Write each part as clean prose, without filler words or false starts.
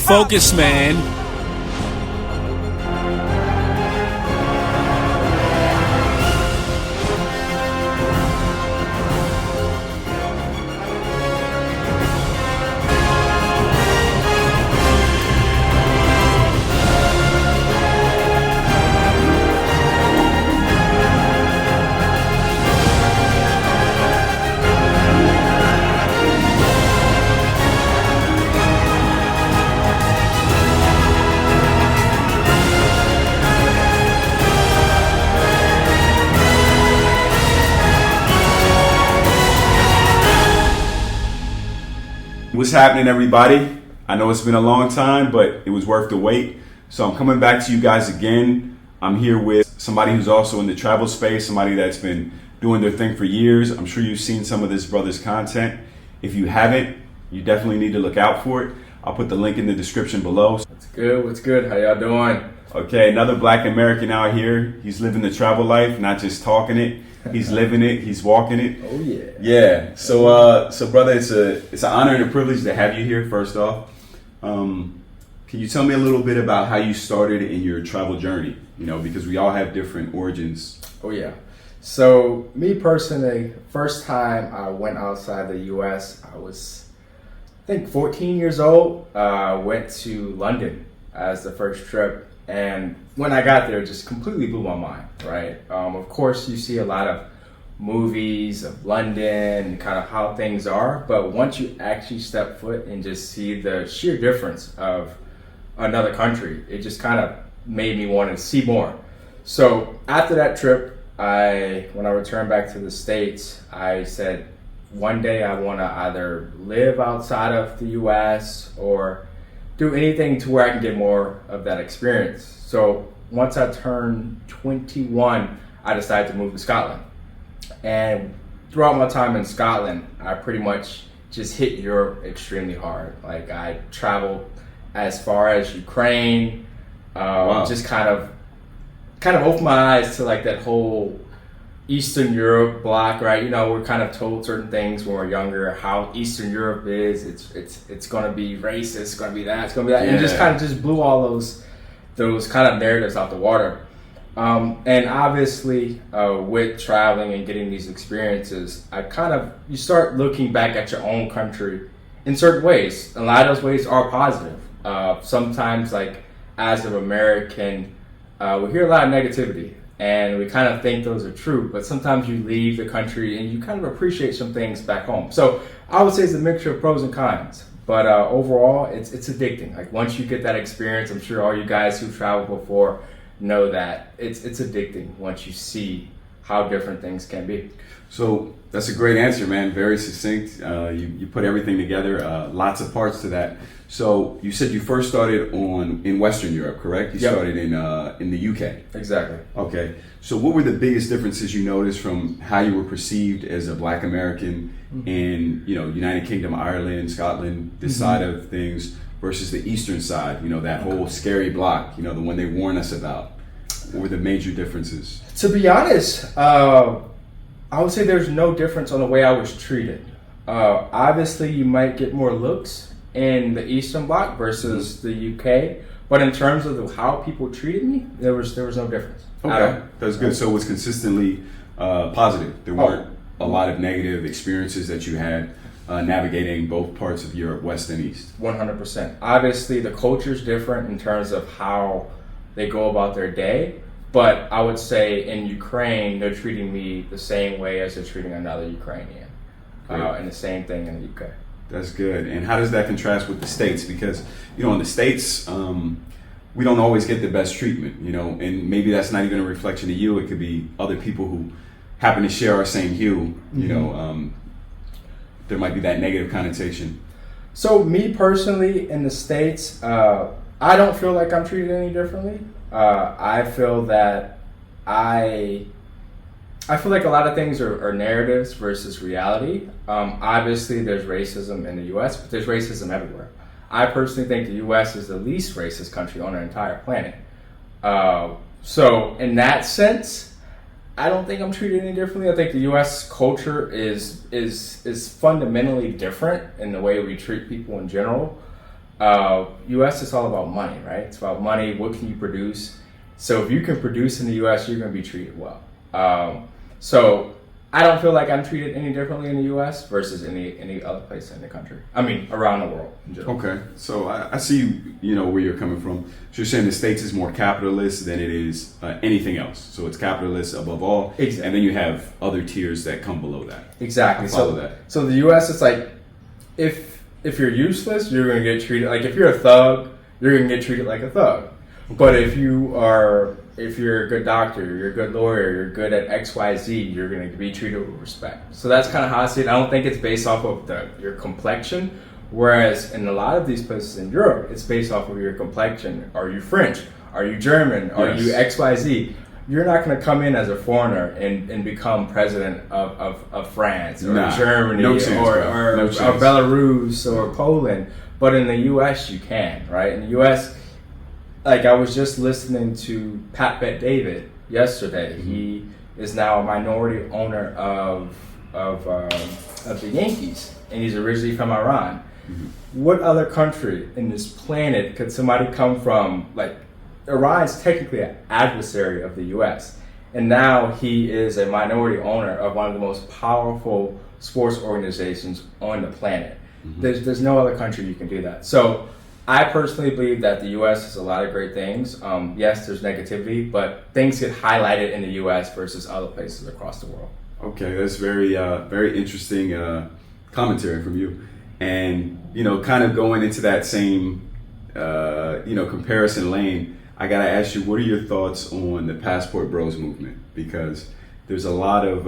focus, man. What's happening, everybody? I know it's been a long time, but it was worth the wait. So I'm coming back to you guys again. I'm here with somebody who's also in the travel space, somebody that's been doing their thing for years. I'm sure you've seen some of this brother's content. If you haven't, you definitely need to look out for it. I'll put the link in the description below. What's good? What's good? How y'all doing? Okay, another Black American out here. He's living the travel life, not just talking it. He's living it. He's walking it. Oh yeah. Yeah. So brother, it's an honor and a privilege to have you here. First off, can you tell me a little bit about how you started in your travel journey? You know, because we all have different origins. Oh yeah. So me personally, first time I went outside the U.S., I was, I think, 14 years old. Went to London as the first trip. And when I got there, it just completely blew my mind, right? Of course, you see a lot of movies of London and kind of how things are, but once you actually step foot and just see the sheer difference of another country, it just kind of made me want to see more. So after that trip, when I returned back to the States, I said, one day I want to either live outside of the US or do anything to where I can get more of that experience. So once I turned 21, I decided to move to Scotland. And throughout my time in Scotland, I pretty much just hit Europe extremely hard. Like I traveled as far as Ukraine, Wow. just kind of opened my eyes to like that whole Eastern Europe block, right? You know, we're kind of told certain things when we're younger, how Eastern Europe is. It's going to be racist, it's going to be that, it's going to be that. Yeah. And just kind of just blew all those kind of narratives out the water. And obviously, with traveling and getting these experiences, you start looking back at your own country in certain ways. A lot of those ways are positive. Sometimes, like as an American, we hear a lot of negativity. And we kind of think those are true, but sometimes you leave the country and you kind of appreciate some things back home. So I would say it's a mixture of pros and cons, but overall it's addicting. Like once you get that experience, I'm sure all you guys who traveled before know that it's addicting once you see how different things can be. So that's a great answer, man. Very succinct. You put everything together. Lots of parts to that. So you said you first started in Western Europe, correct? You Yep. started in the UK. Exactly. Okay. So what were the biggest differences you noticed from how you were perceived as a Black American in, United Kingdom, Ireland, Scotland, this side of things versus the Eastern side, that whole scary block, the one they warn us about? What were the major differences? To be honest, I would say there's no difference on the way I was treated. Obviously, you might get more looks in the Eastern Bloc versus the UK, but in terms of how people treated me, there was no difference. Okay, that's good. So it was consistently positive. There weren't a lot of negative experiences that you had navigating both parts of Europe, West and East. 100%. Obviously, the culture's different in terms of how they go about their day, but I would say in Ukraine, they're treating me the same way as they're treating another Ukrainian, and the same thing in the UK. That's good. And how does that contrast with the States? Because, in the States, we don't always get the best treatment, and maybe that's not even a reflection of you. It could be other people who happen to share our same hue, there might be that negative connotation. So me personally in the States, I don't feel like I'm treated any differently. I feel that I feel like a lot of things are narratives versus reality. Obviously, there's racism in the U.S., but there's racism everywhere. I personally think the U.S. is the least racist country on our entire planet. So in that sense, I don't think I'm treated any differently. I think the U.S. culture is fundamentally different in the way we treat people in general. U.S. is all about money, right? It's about money. What can you produce? So if you can produce in the U.S., you're going to be treated well. So I don't feel like I'm treated any differently in the U.S. versus any other place in the country. I mean, around the world in general. Okay, so I see, where you're coming from. So you're saying the States is more capitalist than it is anything else. So it's capitalist above all, Exactly. And then you have other tiers that come below that. Exactly. I follow that. So the U.S. is like, if you're useless, you're going to get treated like, if you're a thug, you're going to get treated like a thug. But if you're a good doctor, you're a good lawyer, you're good at XYZ, you're going to be treated with respect. So that's kind of how I see it. I don't think it's based off of your complexion, whereas in a lot of these places in Europe, it's based off of your complexion. Are you French? Are you German? Are you XYZ? You're not going to come in as a foreigner and become president of France or Germany or Belarus or Poland. But in the U.S., you can, right? In the U.S., like I was just listening to Pat Bet-David yesterday. Mm-hmm. He is now a minority owner of the Yankees, and he's originally from Iran. Mm-hmm. What other country in this planet could somebody come from? Like, Iran's technically an adversary of the U.S., and now he is a minority owner of one of the most powerful sports organizations on the planet. Mm-hmm. There's no other country you can do that. So I personally believe that the U.S. has a lot of great things. Yes, there's negativity, but things get highlighted in the U.S. versus other places across the world. Okay, that's very interesting commentary from you. And, kind of going into that same, comparison lane, I got to ask you, what are your thoughts on the Passport Bros movement? Because there's a lot of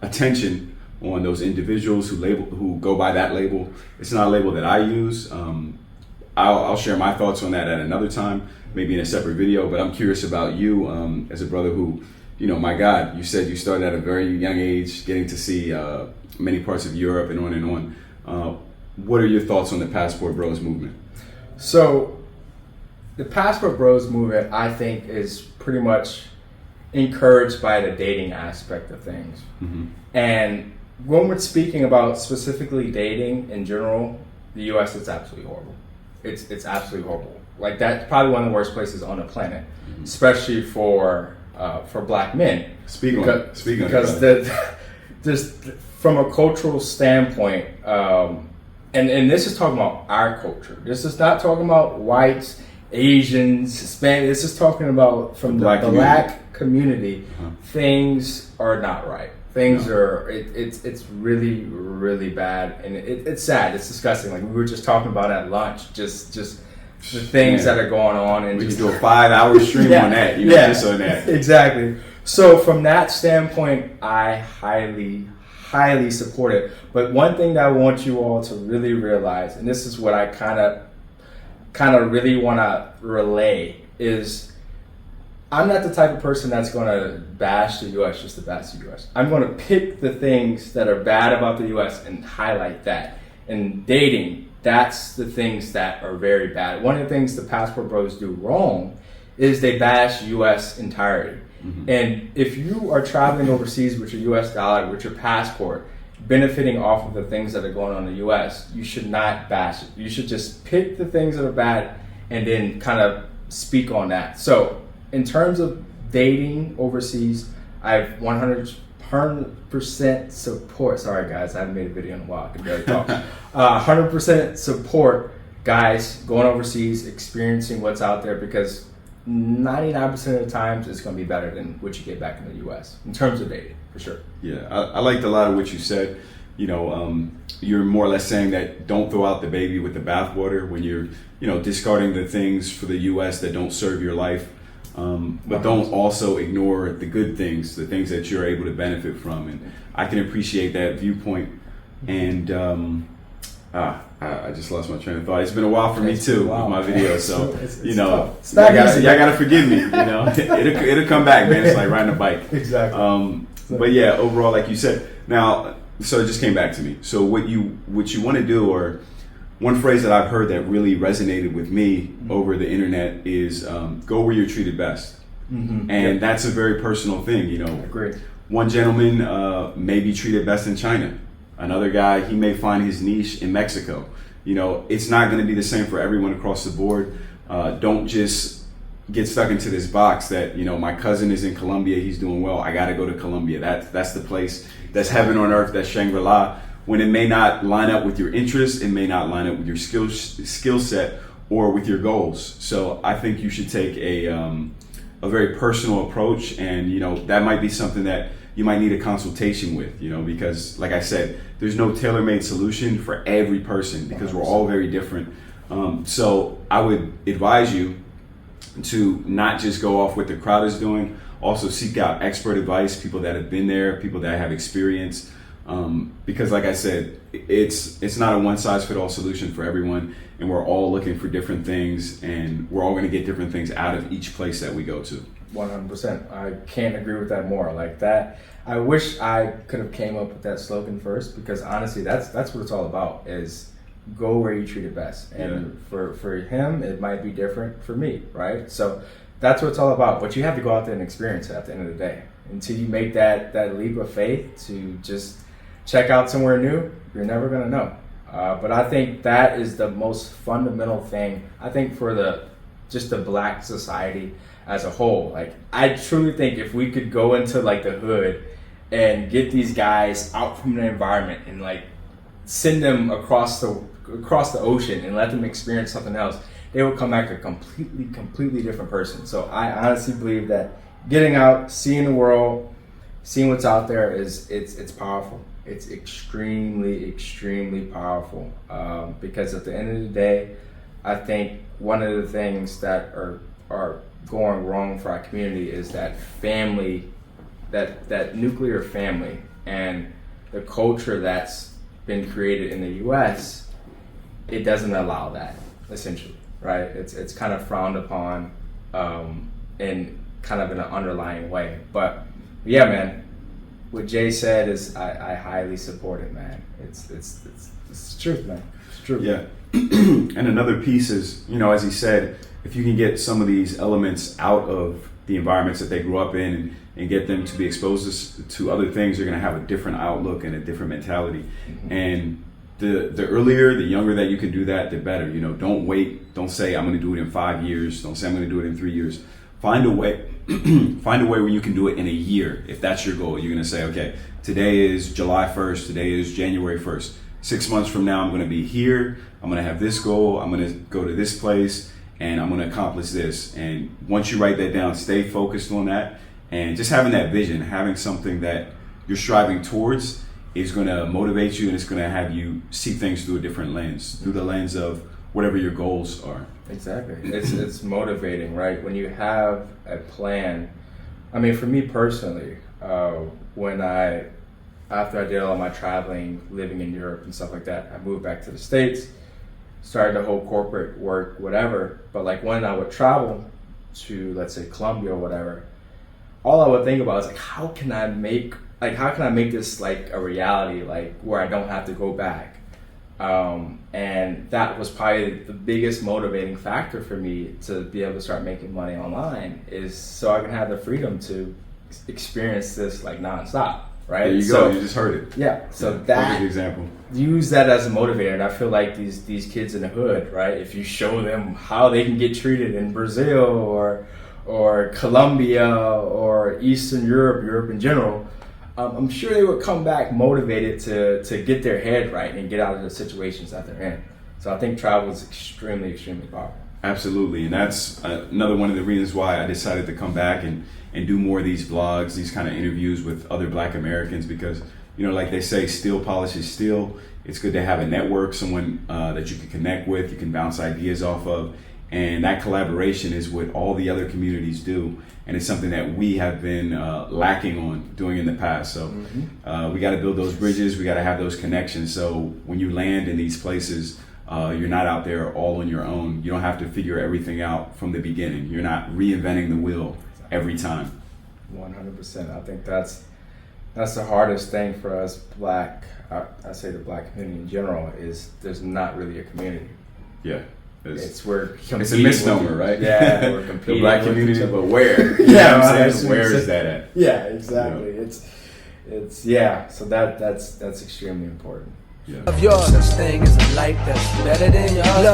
attention on those individuals who go by that label. It's not a label that I use. I'll share my thoughts on that at another time, maybe in a separate video. But I'm curious about you as a brother who, my God, you said you started at a very young age, getting to see many parts of Europe and on and on. What are your thoughts on the Passport Bros movement? So the Passport Bros movement, I think, is pretty much encouraged by the dating aspect of things. Mm-hmm. And when we're speaking about specifically dating in general, the U.S. is absolutely horrible. It's absolutely horrible. Like, that's probably one of the worst places on the planet, mm-hmm. especially for black men. Speak on it. Because just from a cultural standpoint, and this is talking about our culture. This is not talking about whites, Asians, Hispanic. This is talking about from the black community. Uh-huh. Things are not right. Things are, it's really, really bad, and it's sad. It's disgusting. Like we were just talking about at lunch, just the things that are going on, and we can do a 5-hour stream on that. Just on that. Exactly. So from that standpoint, I highly, highly support it. But one thing that I want you all to really realize, and this is what I kind of really want to relay, is I'm not the type of person that's going to bash the U.S. just to bash the U.S. I'm going to pick the things that are bad about the U.S. and highlight that. And dating, that's the things that are very bad. One of the things the Passport Bros do wrong is they bash U.S. entirety. Mm-hmm. And if you are traveling overseas with your U.S. dollar, with your passport, benefiting off of the things that are going on in the U.S., you should not bash it. You should just pick the things that are bad and then kind of speak on that. So in terms of dating overseas, I have 100% support. Sorry, guys, I haven't made a video in a while. I can barely talk. 100% support guys going overseas, experiencing what's out there, because 99% of the times it's going to be better than what you get back in the U.S. in terms of dating, for sure. Yeah, I liked a lot of what you said. You're more or less saying that don't throw out the baby with the bathwater when you're, discarding the things for the U.S. that don't serve your life. But don't also ignore the good things, the things that you're able to benefit from. And I can appreciate that viewpoint. And I just lost my train of thought. It's been a while for me too with my videos. So, y'all gotta forgive me. It'll come back, man. It's like riding a bike. Exactly. But yeah, overall, like you said, now, so it just came back to me. So what you want to do, or one phrase that I've heard that really resonated with me over the internet is go where you're treated best. Mm-hmm. And that's a very personal thing, I agree. One gentleman may be treated best in China. Another guy, he may find his niche in Mexico. it's not going to be the same for everyone across the board. Don't just get stuck into this box that, my cousin is in Colombia, he's doing well, I got to go to Colombia. That's the place, that's heaven on earth, that's Shangri-La. When it may not line up with your interests, it may not line up with your skill set or with your goals. So I think you should take a very personal approach, and that might be something that you might need a consultation with, because like I said, there's no tailor-made solution for every person because we're all very different. So I would advise you to not just go off what the crowd is doing, also seek out expert advice, people that have been there, people that have experience. Because like I said, it's not a one-size-fit-all solution for everyone, and we're all looking for different things, and we're all going to get different things out of each place that we go to. 100%. I can't agree with that more. Like that, I wish I could have came up with that slogan first, because honestly, that's what it's all about, is go where you treat it best. And for him, it might be different for me, right? So that's what it's all about. But you have to go out there and experience it at the end of the day. Until you make that leap of faith to just check out somewhere new, you're never going to know. But I think that is the most fundamental thing, I think, for the Black society as a whole. Like, I truly think if we could go into like the hood and get these guys out from the environment and like send them across the ocean and let them experience something else, they will come back a completely different person. So I honestly believe that getting out, seeing the world, seeing what's out there it's powerful. It's extremely powerful, because at the end of the day, I think one of the things that are going wrong for our community is that family, that nuclear family, and the culture that's been created in the U.S. It doesn't allow that, essentially, right? It's kind of frowned upon, in kind of in an underlying way. But yeah, man, what Jay said is I highly support it, man. It's the truth, man. It's true. Yeah. And another piece is, as he said, if you can get some of these elements out of the environments that they grew up in and get them to be exposed to other things, you're going to have a different outlook and a different mentality. Mm-hmm. And the earlier, the younger that you can do that, the better. Don't wait. Don't say, I'm going to do it in 5 years. Don't say, I'm going to do it in 3 years. Find a way. Find a way where you can do it in a year. If that's your goal, you're going to say, okay, today is July 1st. Today is January 1st. 6 months from now, I'm going to be here. I'm going to have this goal. I'm going to go to this place, and I'm going to accomplish this. And once you write that down, stay focused on that. And just having that vision, having something that you're striving towards is going to motivate you, and it's going to have you see things through a different lens, through the lens of whatever your goals are. Exactly. It's motivating, right? When you have a plan. I mean, for me personally, after I did all my traveling, living in Europe and stuff like that, I moved back to the States, started the whole corporate work, whatever. But like when I would travel to, let's say, Colombia or whatever, all I would think about is like, how can I make this like a reality, like where I don't have to go back? And that was probably the biggest motivating factor for me to be able to start making money online, is so I can have the freedom to experience this like nonstop, right? There you go. You just heard it. Yeah. So yeah, that perfect example. Use that as a motivator, and I feel like these kids in the hood, right? If you show them how they can get treated in Brazil or Colombia or Eastern Europe in general, I'm sure they would come back motivated to get their head right and get out of the situations that they're in. So I think travel is extremely powerful. Absolutely, and that's another one of the reasons why I decided to come back and do more of these vlogs, these kind of interviews with other Black Americans, because, like they say, steel polishes steel. It's good to have a network, someone that you can connect with, you can bounce ideas off of, and that collaboration is what all the other communities do. And it's something that we have been lacking on doing in the past. So we got to build those bridges. We got to have those connections. So when you land in these places, you're not out there all on your own. You don't have to figure everything out from the beginning. You're not reinventing the wheel every time. 100%. I think that's the hardest thing for us Black, I say the Black community in general, is there's not really a community. Yeah. It's a misnomer, right? Yeah, we're competing. The Black community, but where? Where is that at? Yeah, exactly. It's so that's extremely important. Yeah. Of yours, such thing as a light that's better than your love.